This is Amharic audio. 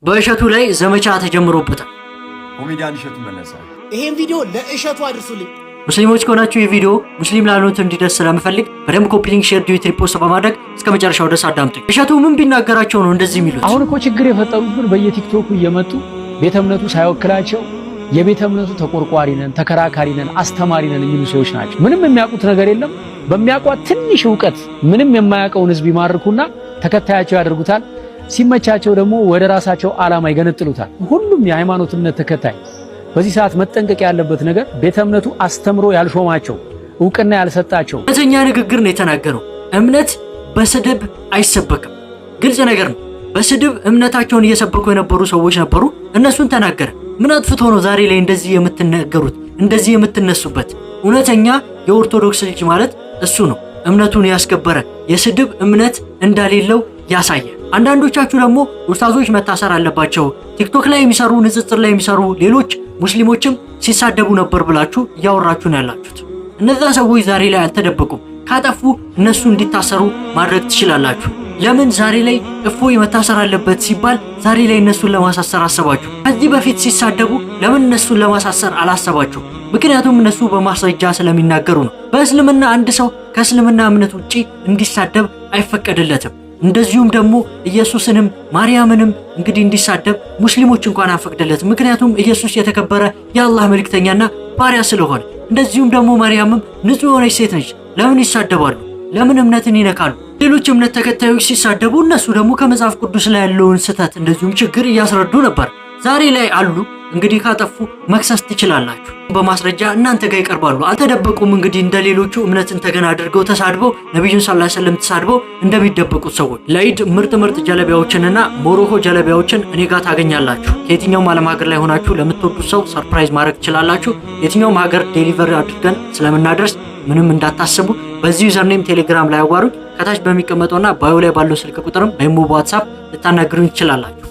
በእሸቱ ላይ ዘመቻ ተጀምሮበታል። ኮሜዲያን እሸቱ መለሰ ይሄን ቪዲዮ ለእሸቱ አድርሱልኝ። ሙስሊሞች ከሆናችሁ የቪዲዮ ሙስሊም ላልሆኑት እንዲደርስ ስለምፈልግ በደንብ ኮፒ ሊንክ፣ ሼር፣ ዲዩት፣ ሪፖስት በማድረግ እስከ መጨረሻው ድረስ አዳምጡኝ። እሸቱ ምን ቢናገራቸው ነው እንደዚህ የሚሉት? አሁን እኮ ችግር የፈጠሩብን በየቲክቶኩ እየመጡ ቤተ እምነቱ ሳይወክላቸው የቤተ እምነቱ ተቆርቋሪ ነን፣ ተከራካሪ ነን፣ አስተማሪ ነን የሚሉ ሰዎች ናቸው። ምንም የሚያውቁት ነገር የለም። በሚያውቋት ትንሽ ዕውቀት ምንም የማያውቀውን ህዝብ ይማርኩና ተከታያቸው ያደርጉታል። ሲመቻቸው ደግሞ ወደ ራሳቸው ዓላማ ይገነጥሉታል። ሁሉም የሃይማኖት እምነት ተከታይ በዚህ ሰዓት መጠንቀቅ ያለበት ነገር ቤተ እምነቱ አስተምሮ ያልሾማቸው ዕውቅና ያልሰጣቸው እውነተኛ ንግግር ነው የተናገረው። እምነት በስድብ አይሰበክም። ግልጽ ነገር ነው። በስድብ እምነታቸውን እየሰበኩ የነበሩ ሰዎች ነበሩ። እነሱን ተናገረ። ምን አጥፍቶ ነው ዛሬ ላይ እንደዚህ የምትናገሩት፣ እንደዚህ የምትነሱበት? እውነተኛ የኦርቶዶክስ ልጅ ማለት እሱ ነው። እምነቱን ያስከበረ የስድብ እምነት እንደሌለው ያሳየ። አንዳንዶቻችሁ ደግሞ ኡስታዞች መታሰር አለባቸው፣ ቲክቶክ ላይ የሚሰሩ ንጽጽር ላይ የሚሰሩ ሌሎች ሙስሊሞችም ሲሳደቡ ነበር ብላችሁ እያወራችሁ ነው ያላችሁት። እነዛ ሰዎች ዛሬ ላይ አልተደበቁም። ካጠፉ እነሱ እንዲታሰሩ ማድረግ ትችላላችሁ። ለምን ዛሬ ላይ እፎይ መታሰር አለበት ሲባል ዛሬ ላይ እነሱን ለማሳሰር አሰባችሁ? ከዚህ በፊት ሲሳደቡ ለምን እነሱን ለማሳሰር አላሰባችሁ? ምክንያቱም እነሱ በማስረጃ ስለሚናገሩ ነው። በእስልምና አንድ ሰው ከእስልምና እምነት ውጪ እንዲሳደብ አይፈቀድለትም። እንደዚሁም ደግሞ ኢየሱስንም ማርያምንም እንግዲህ እንዲሳደብ ሙስሊሞች እንኳን አንፈቅድለትም። ምክንያቱም ኢየሱስ የተከበረ የአላህ መልእክተኛና ባሪያ ስለሆነ። እንደዚሁም ደግሞ ማርያምም ንጹህ የሆነች ሴት ነች። ለምን ይሳደባሉ? ለምን እምነትን ይነካሉ? ሌሎች እምነት ተከታዮች ሲሳደቡ እነሱ ደግሞ ከመጽሐፍ ቅዱስ ላይ ያለውን ስህተት እንደዚሁም ችግር እያስረዱ ነበር። ዛሬ ላይ አሉ። እንግዲህ ካጠፉ መክሰስ ትችላላችሁ። በማስረጃ እናንተ ጋር ይቀርባሉ። አልተደበቁም። እንግዲህ እንደሌሎቹ እምነትን ተገና አድርገው ተሳድበው ነብዩን ሰለላሁ ዐለይሂ ወሰለም ተሳድበው እንደሚደበቁት ሰዎች። ለኢድ ምርጥ ጀለቢያዎችንና ሞሮኮ ጀለቢያዎችን እኔ ጋር ታገኛላችሁ። ከየትኛውም ዓለም ሀገር ላይ ሆናችሁ ለምትወዱት ሰው ሰርፕራይዝ ማድረግ ትችላላችሁ። የትኛውም ሀገር ዴሊቨሪ አድርገን ስለምናደርስ ምንም እንዳታስቡ። በዚህ ዩዘርኔም ቴሌግራም ላይ አዋሩኝ። ከታች በሚቀመጠውና ባዮ ላይ ባለው ስልክ ቁጥርም በኢሞ፣ በዋትስአፕ ልታናግሩኝ ትችላላችሁ።